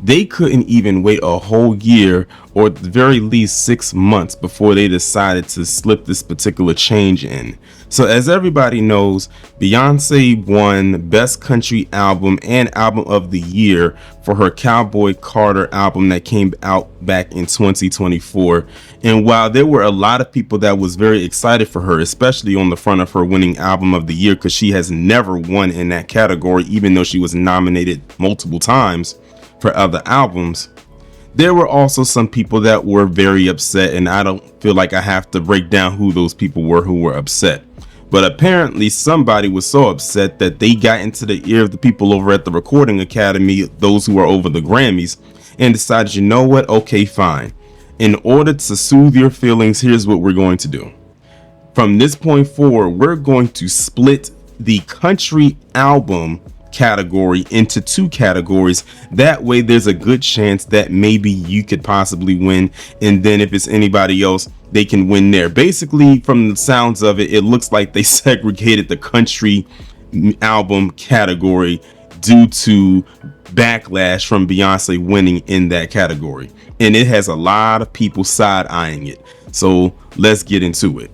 They couldn't even wait a whole year or at the very least 6 months before they decided to slip this particular change in. So as everybody knows, Beyonce won Best Country Album and Album of the Year for her Cowboy Carter album that came out back in 2024. And while there were a lot of people that was very excited for her, especially on the front of her winning Album of the Year, because she has never won in that category, even though she was nominated multiple times for other albums, there were also some people that were very upset, and I don't feel like I have to break down who those people were who were upset. But apparently somebody was so upset that they got into the ear of the people over at the Recording Academy, those who are over the Grammys, and decided, you know what, okay, fine. In order to soothe your feelings, here's what we're going to do. From this point forward, we're going to split the country album category into two categories. That way there's a good chance that maybe you could possibly win, and then if it's anybody else, they can win there. Basically, from the sounds of it, it looks like they segregated the country album category due to backlash from Beyonce winning in that category, and it has a lot of people side-eyeing it. So let's get into it.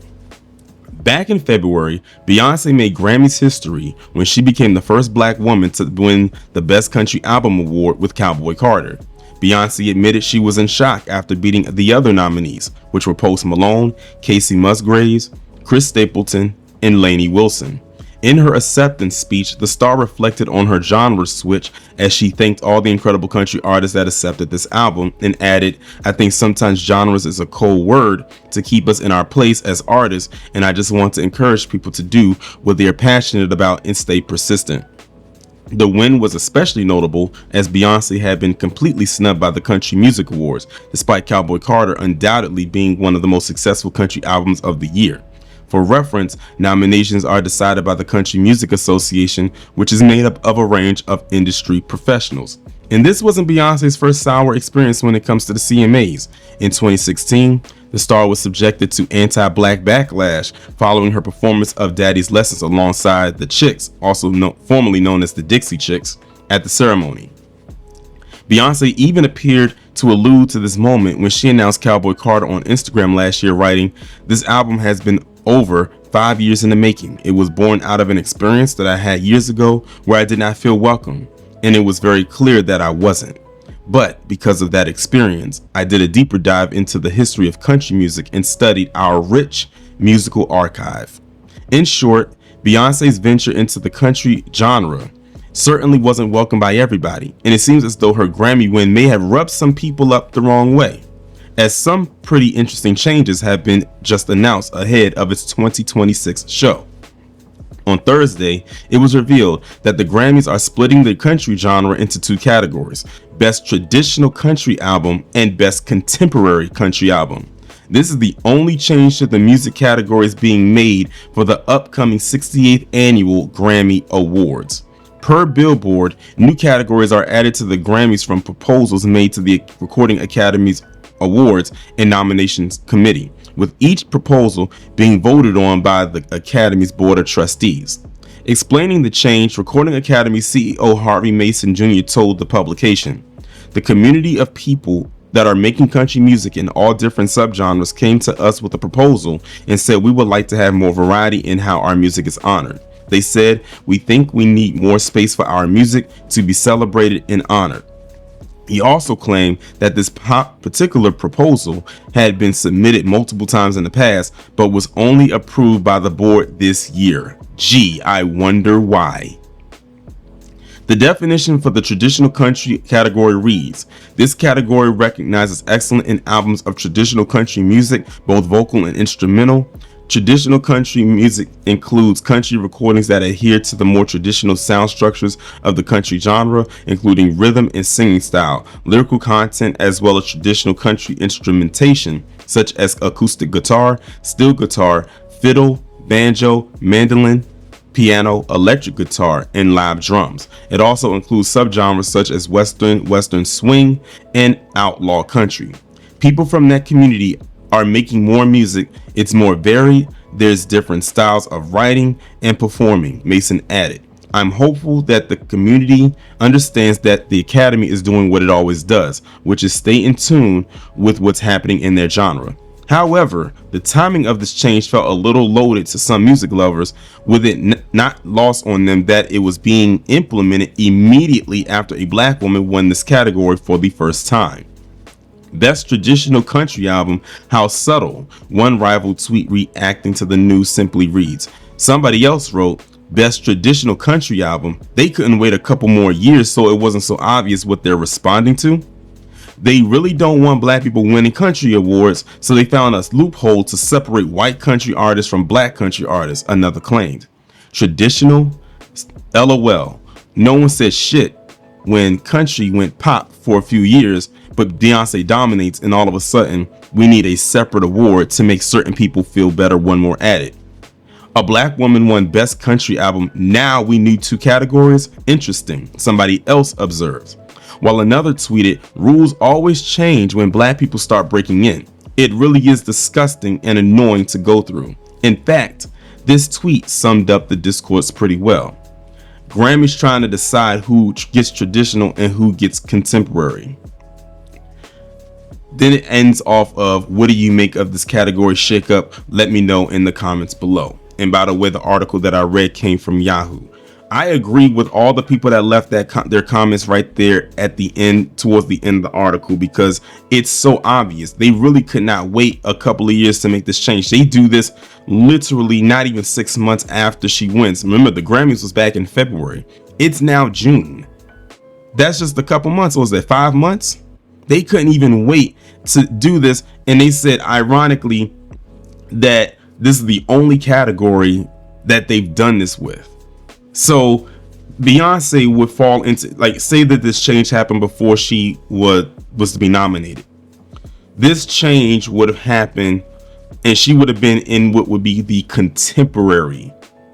Back in February, Beyonce made Grammys history when she became the first black woman to win the Best Country Album Award with Cowboy Carter. Beyonce admitted she was in shock after beating the other nominees, which were Post Malone, Casey Musgraves, Chris Stapleton, and Lainey Wilson. In her acceptance speech, the star reflected on her genre switch as she thanked all the incredible country artists that accepted this album, and added, "I think sometimes genres is a cold word to keep us in our place as artists, and I just want to encourage people to do what they are passionate about and stay persistent." The win was especially notable as Beyonce had been completely snubbed by the Country Music Awards, despite Cowboy Carter undoubtedly being one of the most successful country albums of the year. For reference, nominations are decided by the Country Music Association, which is made up of a range of industry professionals. And this wasn't Beyonce's first sour experience when it comes to the CMAs. In 2016, the star was subjected to anti-black backlash following her performance of Daddy's Lessons alongside the Chicks, formerly known as the Dixie Chicks, at the ceremony. Beyonce even appeared to allude to this moment when she announced Cowboy Carter on Instagram last year, writing, "This album has been over 5 years in the making. It was born out of an experience that I had years ago where I did not feel welcome, and it was very clear that I wasn't. But because of that experience, I did a deeper dive into the history of country music and studied our rich musical archive." In short, Beyonce's venture into the country genre certainly wasn't welcomed by everybody, and it seems as though her Grammy win may have rubbed some people up the wrong way, as some pretty interesting changes have been just announced ahead of its 2026 show. On Thursday, it was revealed that the Grammys are splitting the country genre into two categories: Best Traditional Country Album and Best Contemporary Country Album. This is the only change to the music categories being made for the upcoming 68th Annual Grammy Awards. Per Billboard, new categories are added to the Grammys from proposals made to the Recording Academy's Awards and Nominations Committee, with each proposal being voted on by the Academy's Board of Trustees. Explaining the change, Recording Academy CEO Harvey Mason Jr. told the publication, "The community of people that are making country music in all different subgenres came to us with a proposal and said we would like to have more variety in how our music is honored. They said, we think we need more space for our music to be celebrated and honored." He also claimed that this particular proposal had been submitted multiple times in the past, but was only approved by the board this year. Gee, I wonder why. The definition for the traditional country category reads, "This category recognizes excellence in albums of traditional country music, both vocal and instrumental. Traditional country music includes country recordings that adhere to the more traditional sound structures of the country genre, including rhythm and singing style, lyrical content, as well as traditional country instrumentation, such as acoustic guitar, steel guitar, fiddle, banjo, mandolin, piano, electric guitar, and live drums. It also includes subgenres such as western swing, and outlaw country. People from that community are making more music. It's more varied. There's different styles of writing and performing," Mason added. I'm hopeful that the community understands that the Academy is doing what it always does, which is stay in tune with what's happening in their genre. However, the timing of this change felt a little loaded to some music lovers, with it not lost on them that it was being implemented immediately after a black woman won this category for the first time. Best Traditional Country Album, How Subtle, one rival tweet reacting to the news simply reads. Somebody else wrote, Best Traditional Country Album, they couldn't wait a couple more years so it wasn't so obvious what they're responding to. They really don't want black people winning country awards, so they found a loophole to separate white country artists from black country artists, another claimed. Traditional? LOL. No one said shit when country went pop for a few years, but Beyonce dominates, and all of a sudden, we need a separate award to make certain people feel better, one more added. A black woman won Best Country Album. Now we need 2 categories? Interesting, somebody else observed. While another tweeted, rules always change when black people start breaking in. It really is disgusting and annoying to go through. In fact, this tweet summed up the discourse pretty well. Grammys trying to decide who gets traditional and who gets contemporary. Then it ends off of, what do you make of this category shakeup? Let me know in the comments below. And by the way, the article that I read came from Yahoo. I agree with all the people that left their comments right there at the end, towards the end of the article, because it's so obvious. They really could not wait a couple of years to make this change. They do this literally not even 6 months after she wins. Remember, the Grammys was back in February. It's now June. That's just a couple months. What was that, 5 months? They couldn't even wait to do this. And they said, ironically, that this is the only category that they've done this with. So Beyonce would fall into, like, say that this change happened before she was to be nominated. This change would have happened and she would have been in what would be the contemporary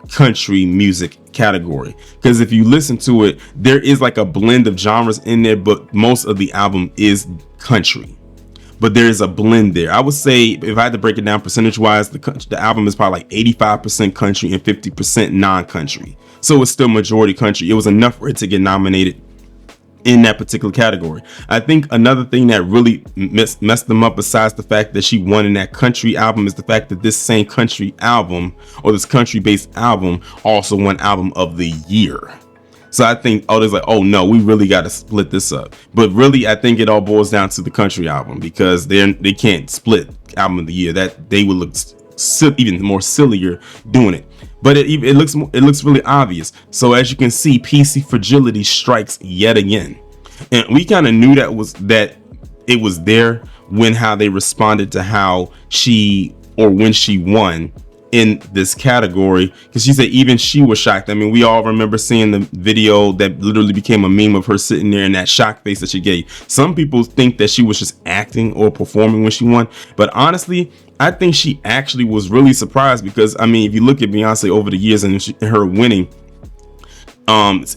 country music category. Because if you listen to it, there is like a blend of genres in there, but most of the album is country. But there is a blend there. I would say, if I had to break it down percentage wise, the album is probably like 85% country and 50% non-country. So it's still majority country. It was enough for it to get nominated in that particular category. I think another thing that really messed them up, besides the fact that she won in that country album, is the fact that this same country album, or this country based album, also won Album of the Year. So I think, there's like, oh no, we really got to split this up. But really, I think it all boils down to the country album, because they can't split Album of the Year. That they would look even more sillier doing it. But it looks really obvious. So as you can see, PC fragility strikes yet again, and we kind of knew that it was there when how they responded to how when she won in this category, because she said even she was shocked. I mean, we all remember seeing the video that literally became a meme of her sitting there in that shock face that she gave. Some people think that she was just acting or performing when she won, but honestly, I think she actually was really surprised, because I mean, if you look at Beyonce over the years and her winning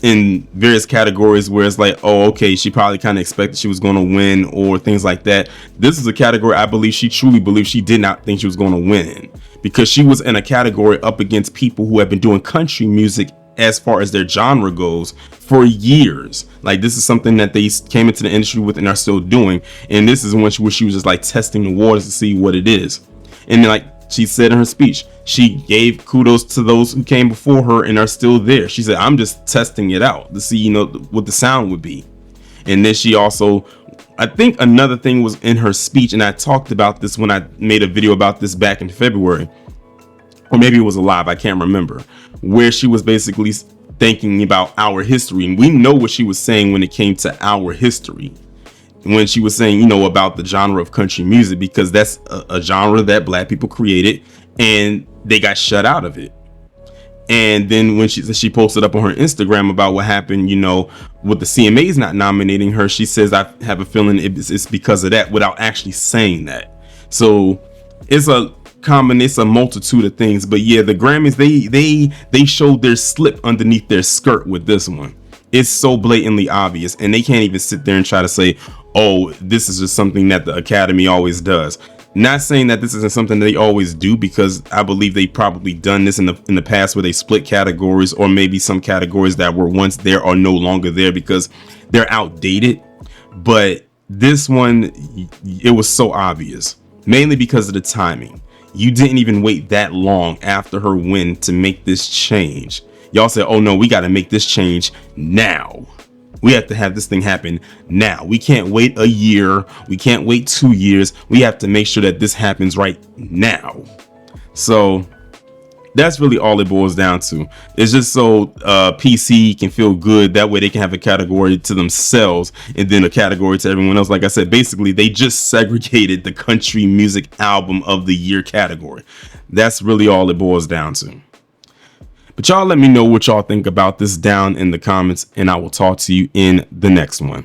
in various categories where it's like, oh, okay, she probably kind of expected she was going to win or things like that. This is a category I believe she truly believed she did not think she was going to win, because she was in a category up against people who have been doing country music as far as their genre goes for years. Like, this is something that they came into the industry with and are still doing, and this is when she was just like testing the waters to see what it is. And then, like she said in her speech, she gave kudos to those who came before her and are still there. She said, I'm just testing it out to see, what the sound would be. And then she also, I think another thing was in her speech, and I talked about this when I made a video about this back in February, or maybe it was a live, I can't remember, where she was basically thinking about our history. And we know what she was saying when it came to our history, when she was saying, about the genre of country music, because that's a genre that black people created and they got shut out of it. And then when she posted up on her Instagram about what happened, with the CMAs not nominating her, she says, I have a feeling it's because of that, without actually saying that. So it's a multitude of things. But yeah, the Grammys, they showed their slip underneath their skirt with this one. It's so blatantly obvious, and they can't even sit there and try to say, oh, this is just something that the Academy always does. Not saying that this isn't something they always do, because I believe they probably done this in the past, where they split categories, or maybe some categories that were once there are no longer there because they're outdated. But this one, it was so obvious, mainly because of the timing. You didn't even wait that long after her win to make this change. Y'all said, oh no, we got to make this change now. We have to have this thing happen now. We can't wait a year. We can't wait 2 years. We have to make sure that this happens right now. So that's really all it boils down to. It's just so PC can feel good. That way they can have a category to themselves and then a category to everyone else. Like I said, basically they just segregated the country music album of the year category. That's really all it boils down to. But y'all let me know what y'all think about this down in the comments, and I will talk to you in the next one.